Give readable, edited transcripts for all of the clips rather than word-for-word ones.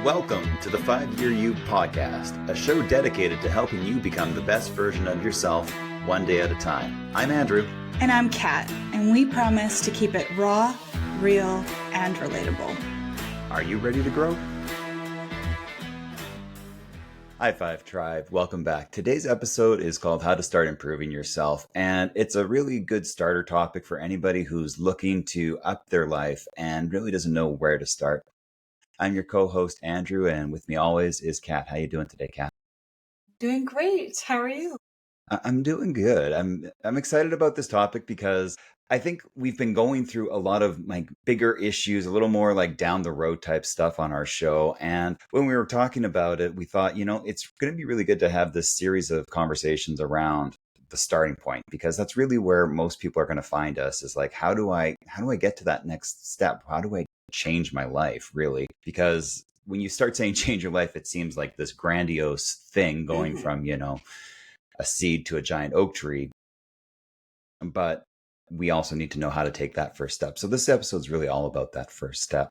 Welcome to the 5-Year You podcast, a show dedicated to helping you become the best version of yourself one day at a time. I'm Andrew. And I'm Kat, and we promise to keep it raw, real, and relatable. Are you ready to grow? High Five Tribe, welcome back. Today's episode is called How to Start Improving Yourself, and it's a really good starter topic for anybody who's looking to up their life and really doesn't know where to start. I'm your co-host, Andrew, and with me always is Kat. How you doing today, Kat? Doing great. How are you? I'm doing good. I'm excited about this topic because I think we've been going through a lot of like bigger issues, a little more like down the road type stuff on our show. And when we were talking about it, we thought, it's going to be really good to have this series of conversations around the starting point, because that's really where most people are going to find us, is like, how do I get to that next step? How do I change my life, really? Because when you start saying change your life, it seems like this grandiose thing going from, a seed to a giant oak tree. But we also need to know how to take that first step. So this episode is really all about that first step.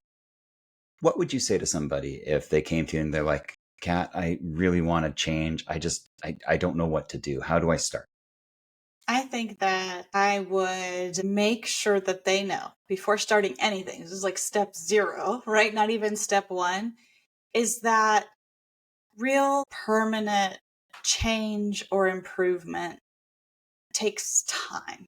What would you say to somebody if they came to you and they're like, Kat, I really want to change. I don't know what to do. How do I start? I think that I would make sure that they know before starting anything. This is like step 0, right? Not even step 1, is that real permanent change or improvement takes time.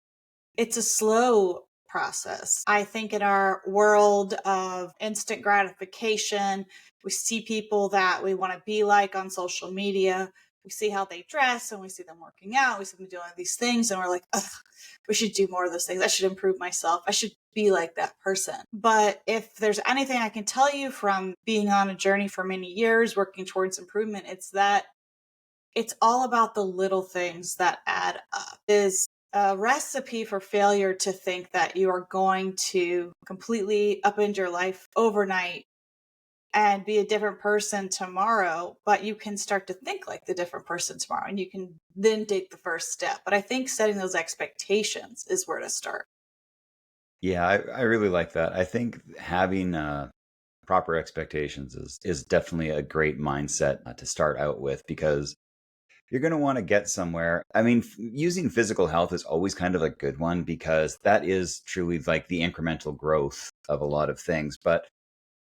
It's a slow process. I think in our world of instant gratification, we see people that we want to be like on social media. We see how they dress and we see them working out. We see them doing these things and we're like, ugh, we should do more of those things. I should improve myself. I should be like that person. But if there's anything I can tell you from being on a journey for many years, working towards improvement, it's that it's all about the little things that add up. It is a recipe for failure to think that you are going to completely upend your life overnight and be a different person tomorrow, but you can start to think like the different person tomorrow and you can then take the first step. But I think setting those expectations is where to start. Yeah, I really like that. I think having proper expectations is definitely a great mindset to start out with, because you're going to want to get somewhere. I mean, using physical health is always kind of a good one, because that is truly like the incremental growth of a lot of things. But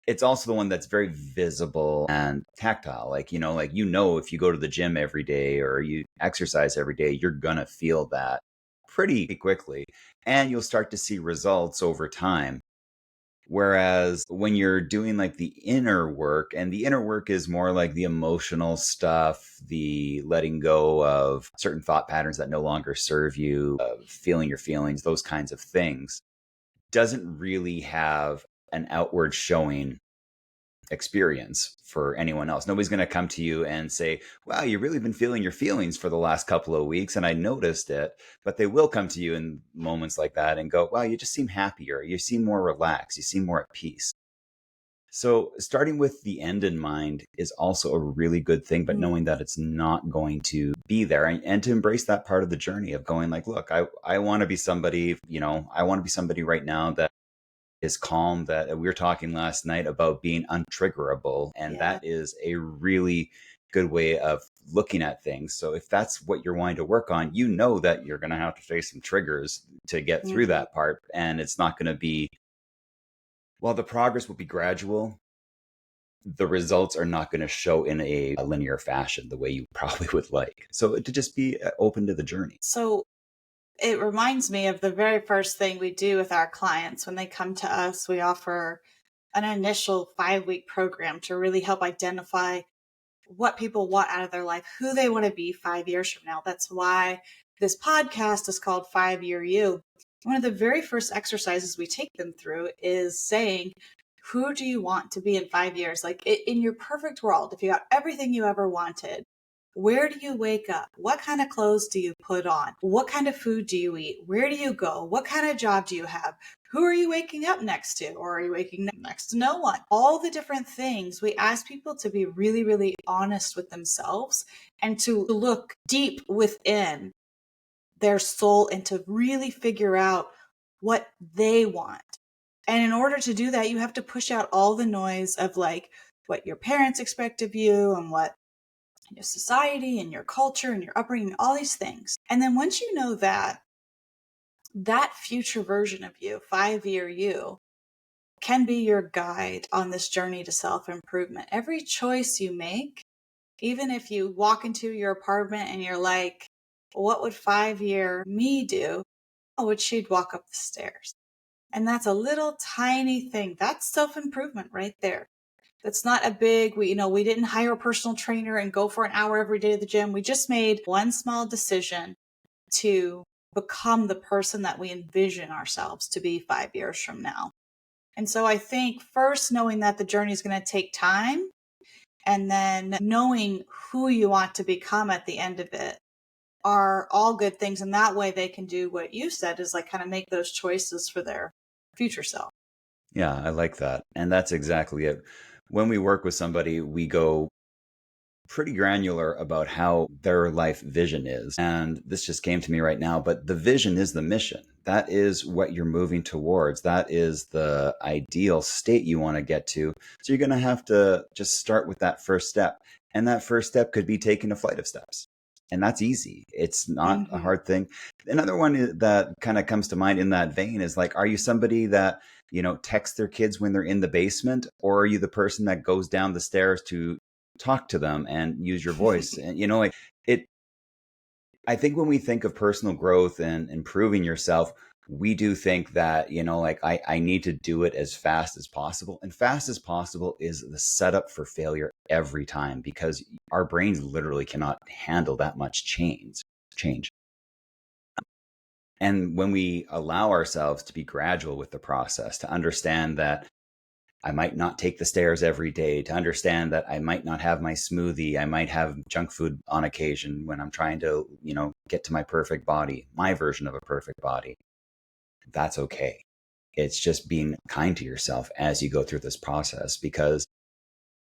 it's also the one that's very visible and tactile. Like, if you go to the gym every day or you exercise every day, you're going to feel that pretty quickly, and you'll start to see results over time. Whereas when you're doing like the inner work, and the inner work is more like the emotional stuff, the letting go of certain thought patterns that no longer serve you, feeling your feelings, those kinds of things, doesn't really have an outward showing experience for anyone else. Nobody's going to come to you and say, wow, you've really been feeling your feelings for the last couple of weeks, and I noticed it. But they will come to you in moments like that and go, wow, you just seem happier. You seem more relaxed. You seem more at peace. So starting with the end in mind is also a really good thing, but knowing that it's not going to be there, and to embrace that part of the journey of going like, look, I want to be somebody, I want to be somebody right now that is calm. That we were talking last night about being untriggerable, and that is a really good way of looking at things. So if that's what you're wanting to work on, that you're going to have to face some triggers to get through that part, and it's not going to be, while the progress will be gradual, the results are not going to show in a linear fashion the way you probably would like. So to just be open to the journey. So it reminds me of the very first thing we do with our clients when they come to us. We offer an initial 5-week program to really help identify what people want out of their life, who they want to be 5 years from now. That's why this podcast is called 5-Year You. One of the very first exercises we take them through is saying, who do you want to be in 5 years? Like in your perfect world, if you got everything you ever wanted, where do you wake up? What kind of clothes do you put on? What kind of food do you eat? Where do you go? What kind of job do you have? Who are you waking up next to? Or are you waking up next to no one? All the different things. We ask people to be really, really honest with themselves and to look deep within their soul and to really figure out what they want. And in order to do that, you have to push out all the noise of like what your parents expect of you and what your society and your culture and your upbringing, all these things. And then once you know that, that future version of you, 5-year you, can be your guide on this journey to self improvement. Every choice you make, even if you walk into your apartment and you're like, what would 5-year me do? Oh, would she'd walk up the stairs? And that's a little tiny thing. That's self improvement right there. That's not a big, we didn't hire a personal trainer and go for an hour every day at the gym. We just made one small decision to become the person that we envision ourselves to be 5 years from now. And so I think first knowing that the journey is going to take time, and then knowing who you want to become at the end of it are all good things. And that way they can do what you said, is like kind of make those choices for their future self. Yeah, I like that. And that's exactly it. When we work with somebody, we go pretty granular about how their life vision is. And this just came to me right now, but the vision is the mission. That is what you're moving towards. That is the ideal state you want to get to. So you're going to have to just start with that first step. And that first step could be taking a flight of steps. And that's easy. It's not a Mm-hmm. hard thing. Another one that kind of comes to mind in that vein is like, are you somebody that, texts their kids when they're in the basement? Or are you the person that goes down the stairs to talk to them and use your voice? And like it, I think when we think of personal growth and improving yourself, we do think that, like I need to do it as fast as possible. And fast as possible is the setup for failure every time, because our brains literally cannot handle that much change. And when we allow ourselves to be gradual with the process, to understand that I might not take the stairs every day, to understand that I might not have my smoothie. I might have junk food on occasion when I'm trying to, get to my perfect body, my version of a perfect body. That's okay. It's just being kind to yourself as you go through this process, because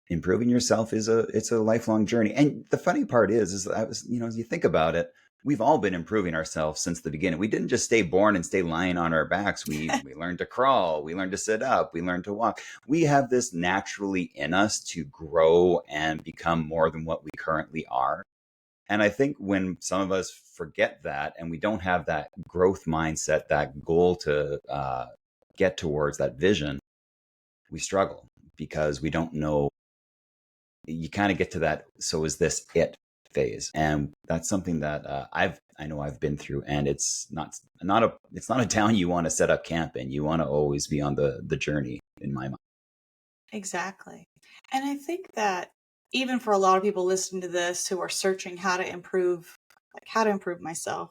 improving yourself it's a lifelong journey. And the funny part is I was, as you think about it, we've all been improving ourselves since the beginning. We didn't just stay born and stay lying on our backs. We learned to crawl, we learned to sit up, we learned to walk. We have this naturally in us to grow and become more than what we currently are. And I think when some of us forget that and we don't have that growth mindset, that goal to get towards that vision, we struggle because we don't know. You kind of get to that, so is this it phase? And that's something that I know I've been through, and it's not a town you want to set up camp in. You want to always be on the journey, in my mind. Exactly. And I think that even for a lot of people listening to this who are searching how to improve, like how to improve myself,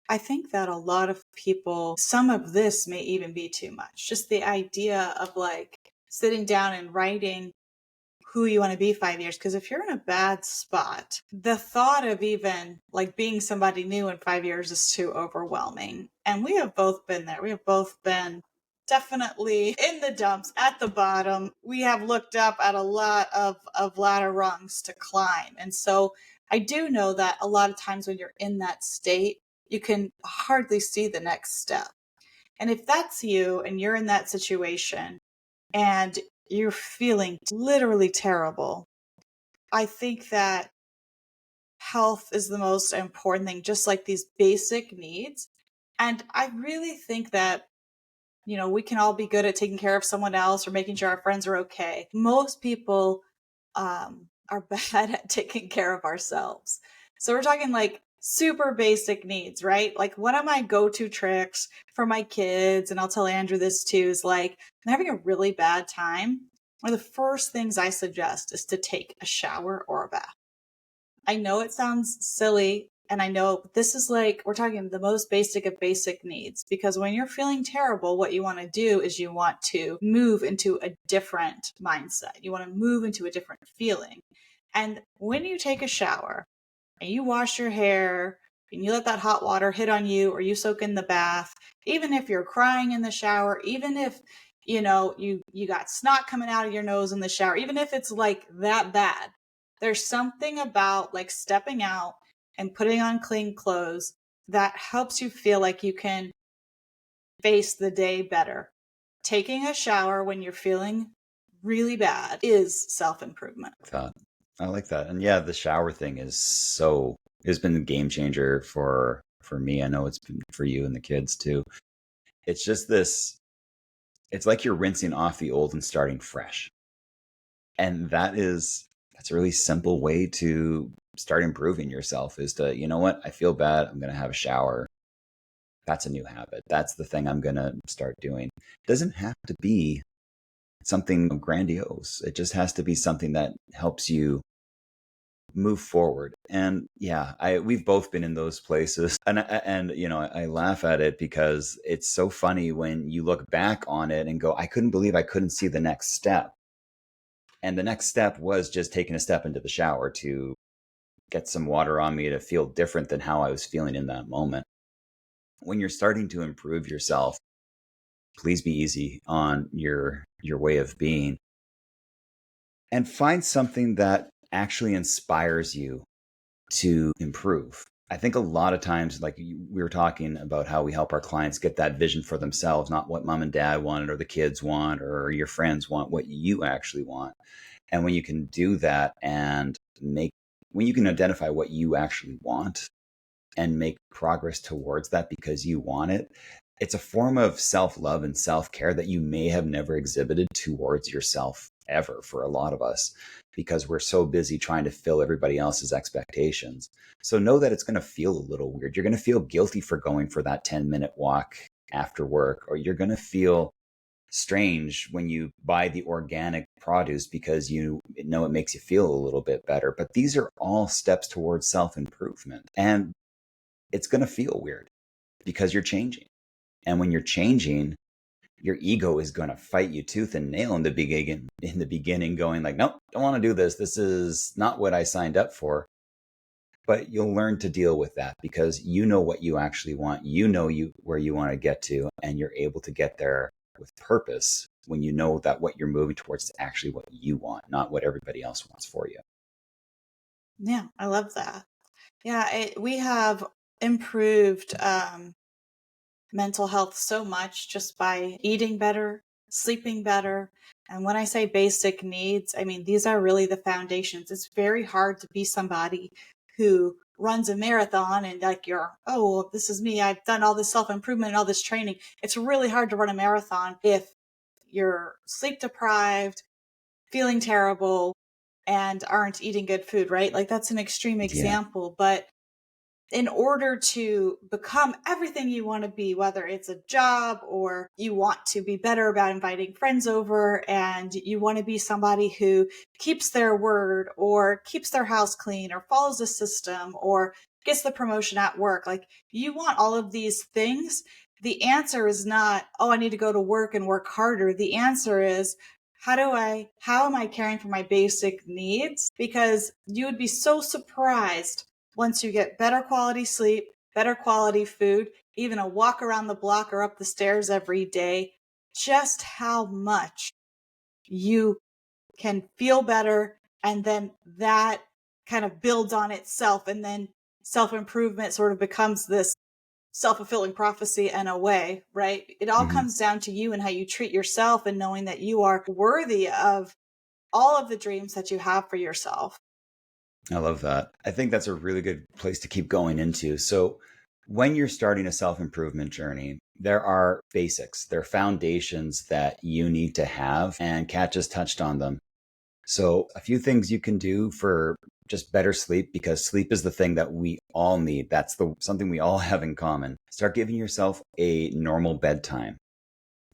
I think that a lot of people, some of this may even be too much. Just the idea of like sitting down and writing who you want to be 5 years. Because if you're in a bad spot, the thought of even like being somebody new in 5 years is too overwhelming. And we have both been there. We have both been definitely in the dumps at the bottom. We have looked up at a lot of ladder rungs to climb. And so I do know that a lot of times when you're in that state, you can hardly see the next step. And if that's you and you're in that situation, and you're feeling literally terrible, I think that health is the most important thing, just like these basic needs. And I really think that, we can all be good at taking care of someone else or making sure our friends are okay. Most people are bad at taking care of ourselves. So we're talking like super basic needs, right? Like one of my go-to tricks for my kids, and I'll tell Andrew this too, is like I'm having a really bad time. One of the first things I suggest is to take a shower or a bath. I know it sounds silly, and I know this is like, we're talking the most basic of basic needs, because when you're feeling terrible, what you want to do is you want to move into a different mindset. You want to move into a different feeling. And when you take a shower and you wash your hair and you let that hot water hit on you, or you soak in the bath, even if you're crying in the shower, even if you got snot coming out of your nose in the shower, even if it's like that bad, there's something about like stepping out and putting on clean clothes that helps you feel like you can face the day better. Taking a shower when you're feeling really bad is self-improvement. Thought. I like that. And yeah, the shower thing has been a game changer for me. I know it's been for you and the kids too. It's just this it's like you're rinsing off the old and starting fresh. And that's a really simple way to start improving yourself is to, you know what, I feel bad, I'm going to have a shower. That's a new habit. That's the thing I'm going to start doing. It doesn't have to be something grandiose. It just has to be something that helps you move forward. And yeah, I we've both been in those places, and you know, I laugh at it because it's so funny when you look back on it and go, I couldn't believe I couldn't see the next step. And the next step was just taking a step into the shower to get some water on me to feel different than how I was feeling in that moment. When you're starting to improve yourself, please be easy on your way of being and find something that actually inspires you to improve. I think a lot of times, like we were talking about how we help our clients get that vision for themselves, not what mom and dad wanted or the kids want or your friends want, what you actually want. And when you can do that and when you can identify what you actually want and make progress towards that because you want it, it's a form of self love and self care that you may have never exhibited towards yourself ever for a lot of us because we're so busy trying to fill everybody else's expectations. So know that it's going to feel a little weird. You're going to feel guilty for going for that 10-minute walk after work, or you're going to feel strange when you buy the organic produce because you know it makes you feel a little bit better. But these are all steps towards self improvement. And it's going to feel weird because you're changing. And when you're changing, your ego is going to fight you tooth and nail in the beginning going like, nope, don't want to do this. This is not what I signed up for. But you'll learn to deal with that because you know what you actually want. You know where you want to get to, and you're able to get there with purpose when you know that what you're moving towards is actually what you want, not what everybody else wants for you. Yeah, I love that. Yeah, we have improved mental health so much just by eating better, sleeping better. And when I say basic needs, I mean, these are really the foundations. It's very hard to be somebody who runs a marathon and like oh, well, this is me. I've done all this self improvement and all this training. It's really hard to run a marathon if you're sleep deprived, feeling terrible, and aren't eating good food, right? Like that's an extreme Yeah. example, but in order to become everything you want to be, whether it's a job or you want to be better about inviting friends over and you want to be somebody who keeps their word or keeps their house clean or follows a system or gets the promotion at work, like you want all of these things. The answer is not, oh, I need to go to work and work harder. The answer is, how am I caring for my basic needs? Because you would be so surprised once you get better quality sleep, better quality food, even a walk around the block or up the stairs every day, just how much you can feel better. And then that kind of builds on itself. And then self improvement sort of becomes this self fulfilling prophecy in a way, right? It all Hmm. comes down to you and how you treat yourself and knowing that you are worthy of all of the dreams that you have for yourself. I love that. I think that's a really good place to keep going into. So, when you're starting a self improvement journey, there are basics, there are foundations that you need to have, and Kat just touched on them. So, a few things you can do for just better sleep because sleep is the thing that we all need. That's the something we all have in common. Start giving yourself a normal bedtime.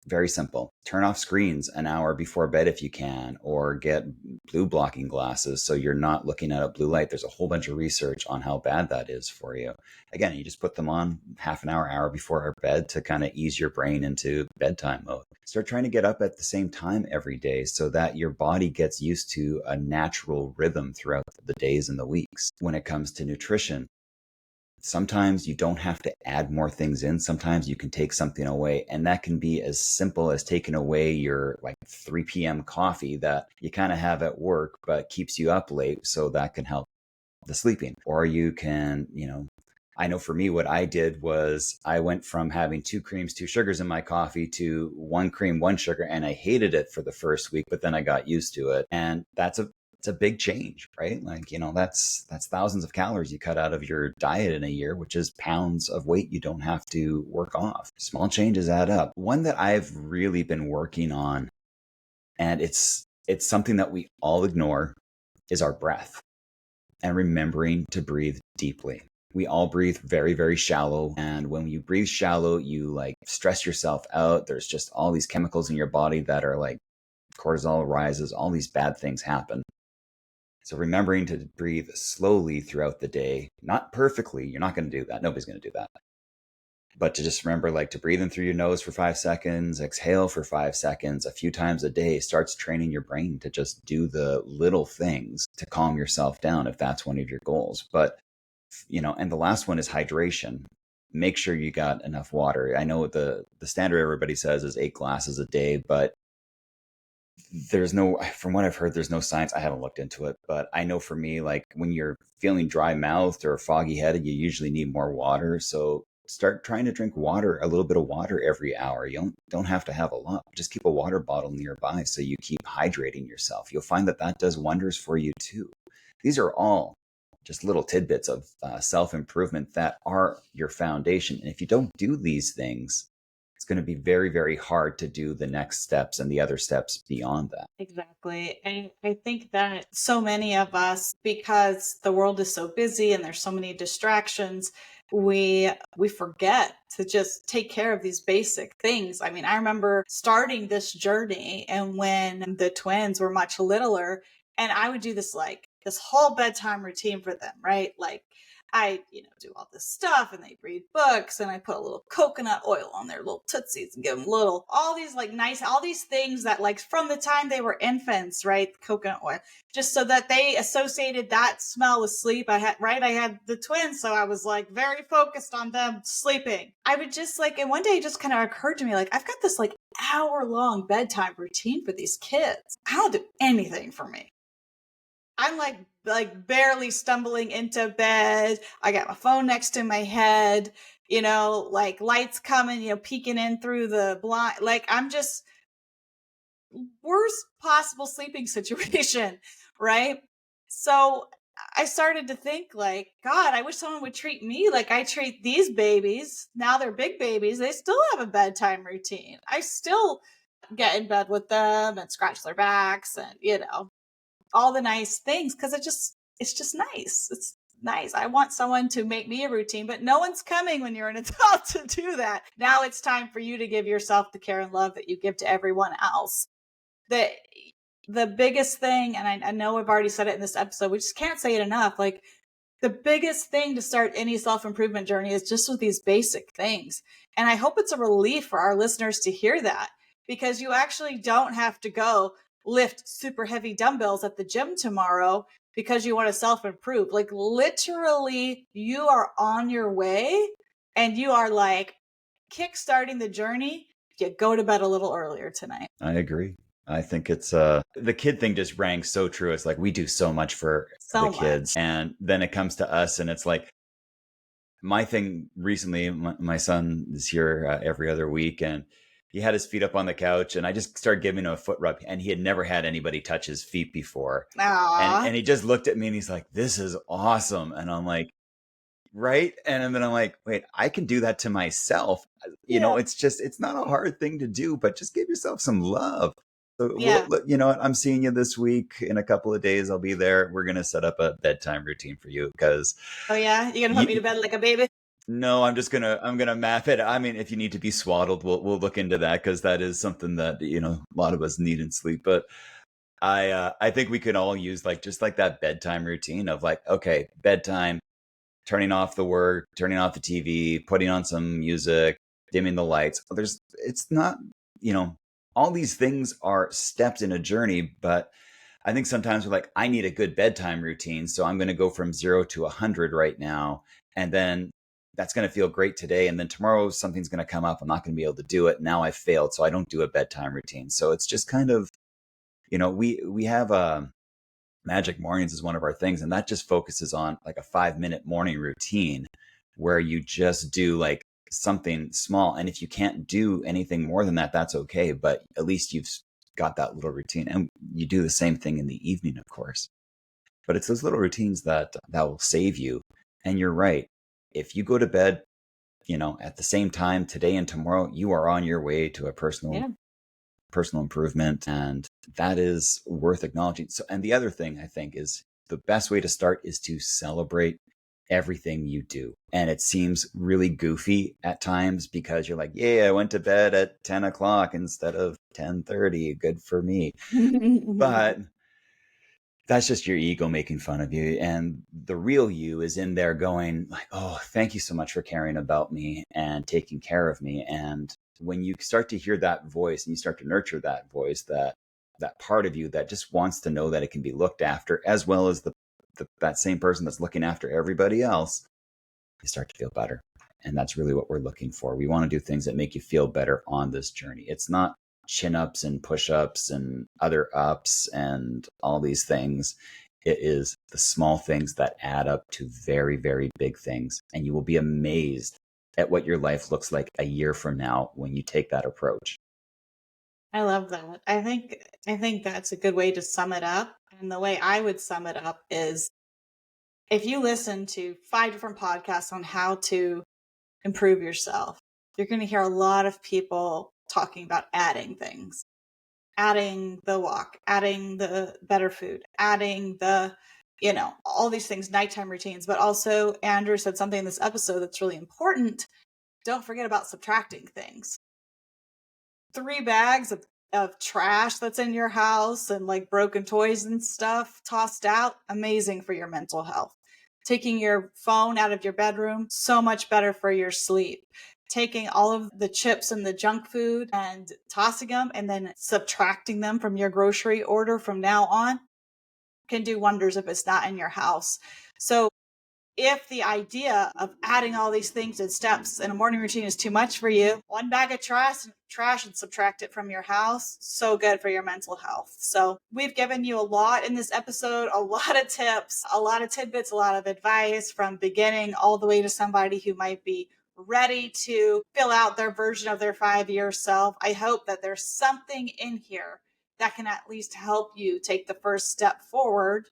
Very simple. Turn off screens an hour before bed if you can, or get blue blocking glasses so you're not looking at a blue light. There's a whole bunch of research on how bad that is for you. Again, you just put them on half an hour before our bed to kind of ease your brain into bedtime mode. Start trying to get up at the same time every day so that your body gets used to a natural rhythm throughout the days and the weeks. When it comes to nutrition, sometimes you don't have to add more things in. Sometimes you can take something away. And that can be as simple as taking away your like 3 p.m. coffee that you kind of have at work, but keeps you up late. So that can help the sleeping. Or you can, I know for me, what I did was I went from having two creams, two sugars in my coffee to one cream, one sugar, and I hated it for the first week, but then I got used to it. And it's a big change, right? Like, that's thousands of calories you cut out of your diet in a year, which is pounds of weight you don't have to work off. Small changes add up. One that I've really been working on, and it's something that we all ignore, is our breath and remembering to breathe deeply. We all breathe very, very shallow. And when you breathe shallow, you like stress yourself out. There's just all these chemicals in your body that are like cortisol rises, all these bad things happen. So remembering to breathe slowly throughout the day, not perfectly, you're not going to do that. Nobody's going to do that. But to just remember, like, to breathe in through your nose for 5 seconds, exhale for 5 seconds a few times a day starts training your brain to just do the little things to calm yourself down if that's one of your goals. But, and the last one is hydration. Make sure you got enough water. I know the standard everybody says is 8 glasses a day, but from what I've heard, there's no science. I haven't looked into it, but I know for me, like when you're feeling dry mouthed or foggy headed, you usually need more water. So start trying to drink water, a little bit of water every hour. You don't have to have a lot. Just keep a water bottle nearby so you keep hydrating yourself. You'll find that does wonders for you too. These are all just little tidbits of self-improvement that are your foundation. And if you don't do these things, it's going to be very, very hard to do the next steps and the other steps beyond that. Exactly. And I think that so many of us, because the world is so busy and there's so many distractions, we forget to just take care of these basic things. I mean, I remember starting this journey and when the twins were much littler, and I would do this whole bedtime routine for them, right? Like I, do all this stuff and they read books and I put a little coconut oil on their little tootsies and give them all these all these things that like from the time they were infants, right? Coconut oil, just so that they associated that smell with sleep. I had the twins. So I was like very focused on them sleeping. I would just and one day it just kind of occurred to me, like, I've got this hour-long bedtime routine for these kids. I don't do anything for me. I'm like barely stumbling into bed. I got my phone next to my head, like lights coming, peeking in through the blind. Like I'm just worst possible sleeping situation, right? So I started to think like, God, I wish someone would treat me like I treat these babies. Now they're big babies. They still have a bedtime routine. I still get in bed with them and scratch their backs and, all the nice things, because it's just nice. It's nice. I want someone to make me a routine, but no one's coming when you're an adult to do that. Now it's time for you to give yourself the care and love that you give to everyone else. The biggest thing, and I know I've already said it in this episode, we just can't say it enough, like the biggest thing to start any self-improvement journey is just with these basic things. And I hope it's a relief for our listeners to hear that, because you actually don't have to go lift super heavy dumbbells at the gym tomorrow because you want to self-improve. Like literally you are on your way and you are like kickstarting the journey. You go to bed a little earlier tonight. I agree. I think it's the kid thing just rang so true. It's like we do so much for the So kids, much. and then it comes to us, and it's like my thing recently. My son is here every other week, and he had his feet up on the couch, and I just started giving him a foot rub, and he had never had anybody touch his feet before, Aww. and he just looked at me and he's like, "This is awesome," and I'm like, right? And then I'm like, wait, I can do that to myself. Yeah. It's not a hard thing to do, but just give yourself some love. So, Yeah. you know what? I'm seeing you this week. In a couple of days, I'll be there. We're going to set up a bedtime routine for you because Oh yeah? You gonna put me to you, bed like a baby? no, I'm gonna map it. I mean, if you need to be swaddled, we'll look into that because that is something that, a lot of us need in sleep. But I think we could all use like, just like that bedtime routine of like, okay, bedtime, turning off the work, turning off the TV, putting on some music, dimming the lights. It's not, all these things are steps in a journey, but I think sometimes we're like, I need a good bedtime routine. So I'm going to go from 0 to 100 right now. And then that's going to feel great today. And then tomorrow something's going to come up. I'm not going to be able to do it. Now I failed. So I don't do a bedtime routine. So it's just kind of, we have Magic Mornings is one of our things, and that just focuses on like a 5-minute morning routine where you just do like something small. And if you can't do anything more than that, that's okay. But at least you've got that little routine. And you do the same thing in the evening, of course. But it's those little routines that will save you. And you're right. If you go to bed, at the same time today and tomorrow, you are on your way to a Yeah. personal improvement, and that is worth acknowledging. So, and the other thing I think is the best way to start is to celebrate everything you do. And it seems really goofy at times because you're like, yeah, I went to bed at 10 o'clock instead of 10:30. Good for me. But that's just your ego making fun of you. And the real you is in there going like, oh, thank you so much for caring about me and taking care of me. And when you start to hear that voice and you start to nurture that voice, that part of you that just wants to know that it can be looked after, as well as that same person that's looking after everybody else, you start to feel better. And that's really what we're looking for. We want to do things that make you feel better on this journey. It's not chin ups and push ups and other ups and all these things. It is the small things that add up to very, very big things. And you will be amazed at what your life looks like a year from now when you take that approach. I love that. I think that's a good way to sum it up. And the way I would sum it up is if you listen to 5 different podcasts on how to improve yourself, you're going to hear a lot of people talking about adding things, adding the walk, adding the better food, adding the, all these things, nighttime routines. But also, Andrew said something in this episode that's really important. Don't forget about subtracting things. 3 bags of trash that's in your house and like broken toys and stuff tossed out, amazing for your mental health. Taking your phone out of your bedroom, so much better for your sleep. Taking all of the chips and the junk food and tossing them and then subtracting them from your grocery order from now on can do wonders if it's not in your house. So if the idea of adding all these things and steps in a morning routine is too much for you, 1 bag of trash and subtract it from your house. So good for your mental health. So we've given you a lot in this episode, a lot of tips, a lot of tidbits, a lot of advice from beginning all the way to somebody who might be ready to fill out their version of their 5-year self. I hope that there's something in here that can at least help you take the first step forward.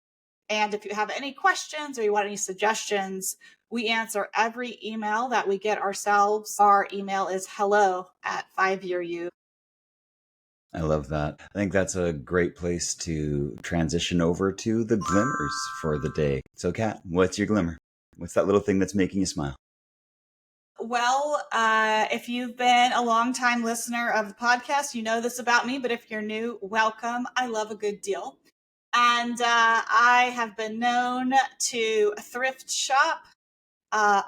And if you have any questions or you want any suggestions, we answer every email that we get ourselves. Our email is hello@5yearyou. I love that. I think that's a great place to transition over to the glimmers for the day. So, Kat, what's your glimmer? What's that little thing that's making you smile? Well, if you've been a long-time listener of the podcast, you know this about me, but if you're new, welcome. I love a good deal. And I have been known to thrift shop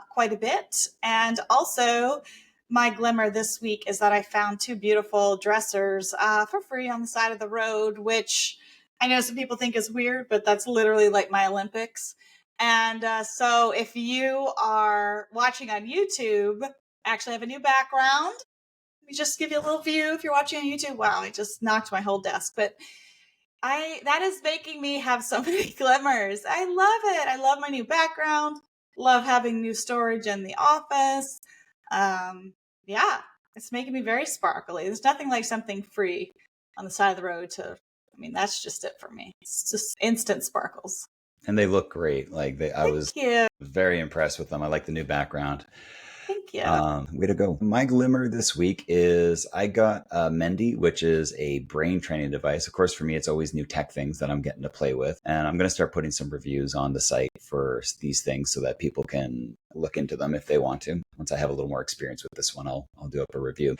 quite a bit. And also, my glimmer this week is that I found 2 beautiful dressers for free on the side of the road, which I know some people think is weird, but that's literally like my Olympics. And so if you are watching on YouTube, I actually have a new background. Let me just give you a little view if you're watching on YouTube. Wow, I just knocked my whole desk. But that is making me have so many glimmers. I love it. I love my new background. Love having new storage in the office. Yeah, it's making me very sparkly. There's nothing like something free on the side of the road that's just it for me. It's just instant sparkles. And they look great. I was Thank you. very impressed with them. I like the new background. Thank you. Way to go. My glimmer this week is I got a Mendy, which is a brain training device. Of course, for me, it's always new tech things that I'm getting to play with. And I'm going to start putting some reviews on the site for these things so that people can look into them if they want to. Once I have a little more experience with this one, I'll do up a review.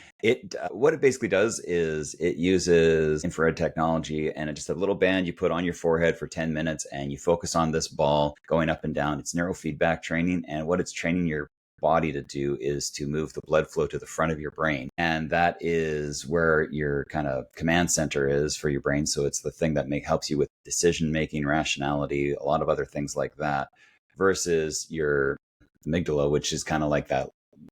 What it basically does is it uses infrared technology, and it's just a little band you put on your forehead for 10 minutes and you focus on this ball going up and down. It's neurofeedback training, and what it's training your body to do is to move the blood flow to the front of your brain. And that is where your kind of command center is for your brain. So it's the thing that helps you with decision making, rationality, a lot of other things like that, versus your amygdala, which is kind of like that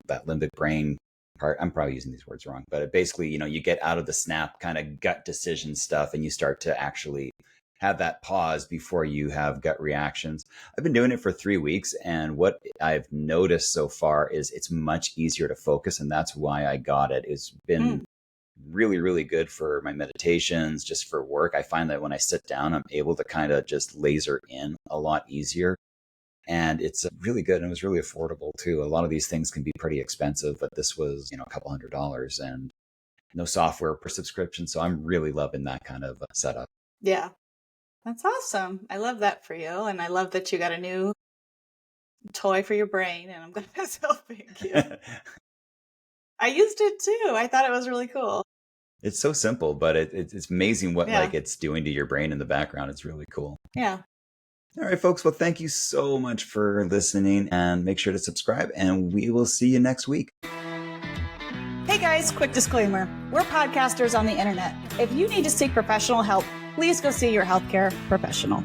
limbic brain part. I'm probably using these words wrong, but it basically, you get out of the snap kind of gut decision stuff and you start to actually have that pause before you have gut reactions. I've been doing it for 3 weeks, and what I've noticed so far is it's much easier to focus, and that's why I got it. It's Mm, been really, really good for my meditations, just for work. I find that when I sit down, I'm able to kind of just laser in a lot easier. And it's really good. And it was really affordable too. A lot of these things can be pretty expensive, but this was, a couple $100s and no software per subscription. So I'm really loving that kind of setup. yeah. That's awesome. I love that for you. And I love that you got a new toy for your brain. And I'm glad that's helping you. I used it too. I thought it was really cool. It's so simple, but it's amazing what Yeah. like it's doing to your brain in the background. It's really cool. Yeah. All right, folks. Well, thank you so much for listening, and make sure to subscribe, and we will see you next week. Hey guys, quick disclaimer. We're podcasters on the internet. If you need to seek professional help, please go see your healthcare professional.